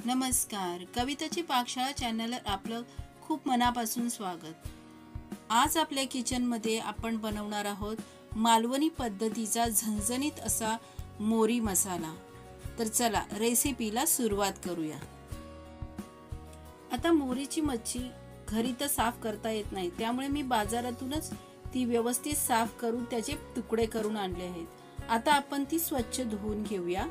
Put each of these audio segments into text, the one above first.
नमस्कार, कविताची पाकशाळा चॅनलवर आपलं खूप मनापासून स्वागत। आज आपल्या किचनमध्ये आपण बनवणार आहोत मालवणी पद्धतीचा झणझणीत असा मोरी मसाला। तर चला रेसिपीला सुरुवात करूया। आता मोरीची मच्छी घरी तर साफ करता येत नाही, त्यामुळे मी बाजारातूनच ती व्यवस्थित साफ करून त्याचे तुकडे करून आणले आहेत। आता आपण ती स्वच्छ धुवून घेऊया।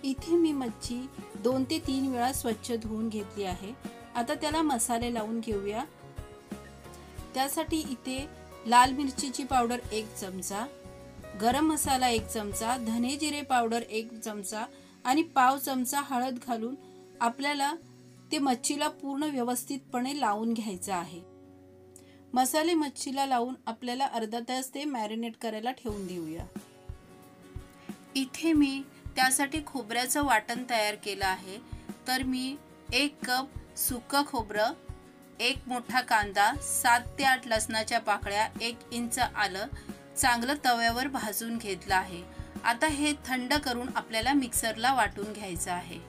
इथे मी मच्छी 2 ते 3 वेळा स्वच्छ धुवून घेतली आहे। आता त्याला मसाले लावून घेऊया। त्यासाठी इथे लाल मिरचीची पावडर 1 चमचा, गरम मसाला 1 चमचा, धने जिरे पावडर 1 चमचा आणि पाव चमचा हळद घालून आपल्याला ते मच्छीला पूर्ण व्यवस्थितपणे लावून घ्यायचं आहे। मसाले मच्छीला लावून आपल्याला अर्धा तास ते मॅरिनेट करायला ठेवून देऊया। इथे मी त्यासाठी खोबऱ्याचं वाटण तयार केलं आहे। तर मी 1 कप सुक्क खोबरं, 1 मोठा कांदा, 7 ते 8 लसणाच्या पाकळ्या, 1 इंच आलं चांगलं तव्यावर भाजून घेतलं आहे। आता हे थंड करून आपल्याला मिक्सरला वाटून घ्यायचं आहे।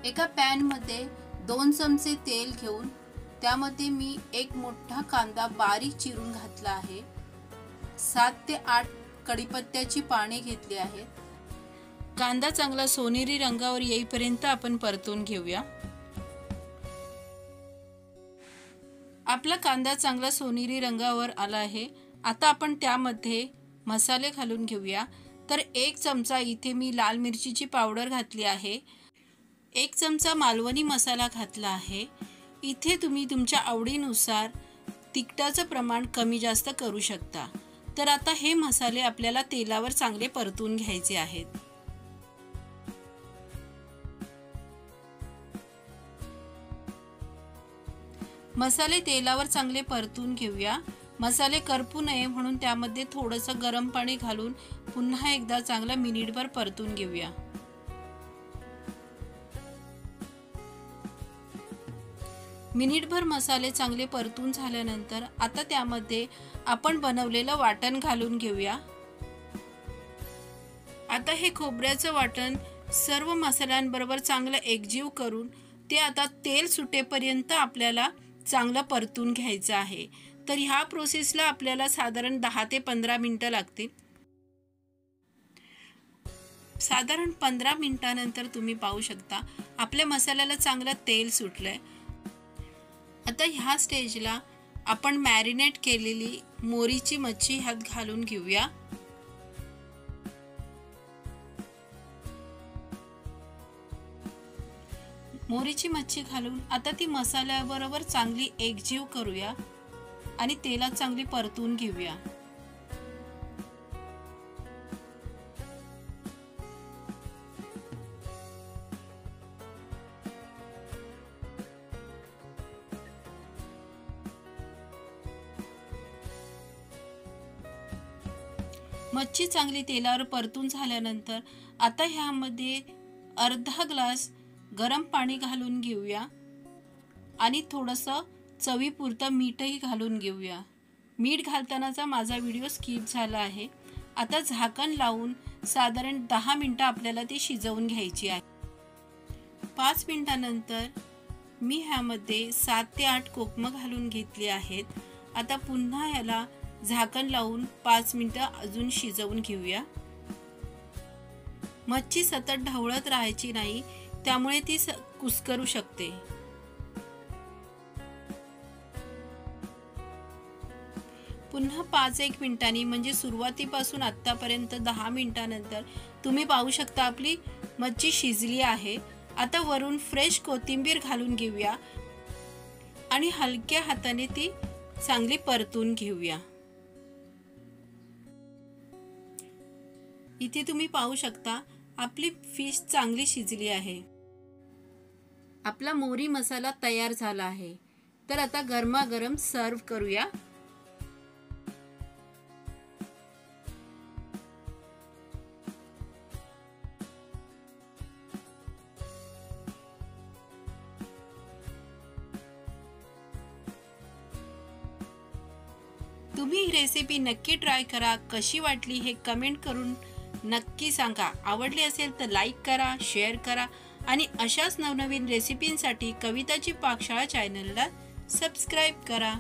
एका पॅन मध्ये 2 चमचे तेल घेऊन त्यामध्ये मी 1 मोठा कांदा बारीक चिरून घातला आहे। 7 ते 8 कढीपत्त्याची पाने घेतली आहेत। कांदा चांगला सोनेरी रंगावर येईपर्यंत आपण परतून घेऊया। आपला कांदा चांगला सोनेरी रंगावर आला आहे। आता आपण त्यामध्ये मसाले घालून घेऊया। तर 1 चमचा इथे मी लाल मिरचीची पावडर घातली आहे, 1 चमचा मालवणी मसाला घातला आहे। इथे तुम्ही तुमच्या आवडीनुसार तिखटाचं प्रमाण कमी जास्त करू शकता। तर आता हे मसाले आपल्याला तेलावर चांगले परतून घ्यायचे आहेत। मसाले तेलावर चांगले परतून घेऊया। मसाले करपू नये म्हणून त्यामध्ये थोडंसं गरम पाणी घालून पुन्हा एकदा चांगला मिनिटभर परतून घेऊया। मिनिटभर मसाले चांगले परतून झाल्यानंतर आता त्यामध्ये आपण बनवलेलं वाटण घालून घेऊया। आता हे खोबऱ्याचं वाटण सर्व मसाल्यांबरोबर चांगलं एकजीव करून ते आता तेल सुटेपर्यंत आपल्याला चांगलं परतून घ्यायचं आहे। तर ह्या प्रोसेसला आपल्याला साधारण 10 ते 15 मिनिटं लागतील। साधारण 15 मिनिटांनंतर तुम्ही पाहू शकता आपल्या मसाल्याला चांगलं तेल सुटलंय। आता ह्या स्टेजला आपण मॅरिनेट केलेली मोरीची मच्छी ह्यात घालून घेऊया। मोरीची मच्छी घालून आता ती मसाल्याबरोबर चांगली एकजीव करूया आणि तेलात चांगली परतून घेऊया। मच्छी चांगली तेलावर परतून झाल्यानंतर आता ह्यामध्ये अर्धा ग्लास गरम पाणी घालून घेऊया आणि थोडंसं चवीपुरतं मीठही घालून घेऊया। मीठ घालतानाचा माझा व्हिडिओ स्किप झाला आहे। आता झाकण लावून साधारण 10 मिनिटं आपल्याला ती शिजवून घ्यायची आहे। 5 मिनिटांनंतर मी ह्यामध्ये 7 ते 8 कोकमं घालून घेतली आहेत। आता पुन्हा ह्याला झाकण लावून 5 मिनिटं अजून शिजवून घेऊया। मच्छी सतत ढवळत राहायची नाही, त्यामुळे ती कुस्करू शकते। पुन्हा 5-1 मिनिटांनी म्हणजे सुरुवातीपासून आतापर्यंत 10 मिनिटांनंतर तुम्ही पाहू शकता आपली मच्छी शिजली आहे। आता वरून फ्रेश कोथिंबीर घालून घेऊया आणि हलक्या हाताने ती चांगली परतून घेऊया। इथे तुम्ही पाहू शकता आपली फिश चांगली शिजली आहे। आपला मोरी मसाला तयार झाला आहे। तर आता गरमागरम सर्व करूया। तुम्ही ही रेसिपी नक्की ट्राय करा. कशी वाटली हे कमेंट करून नक्की सांगा. आवडली असेल तर लाईक करा, शेअर करा आणि अशाच नवनवीन रेसिपींसाठी कविताची पाकशाळा चॅनलला सबस्क्राईब करा.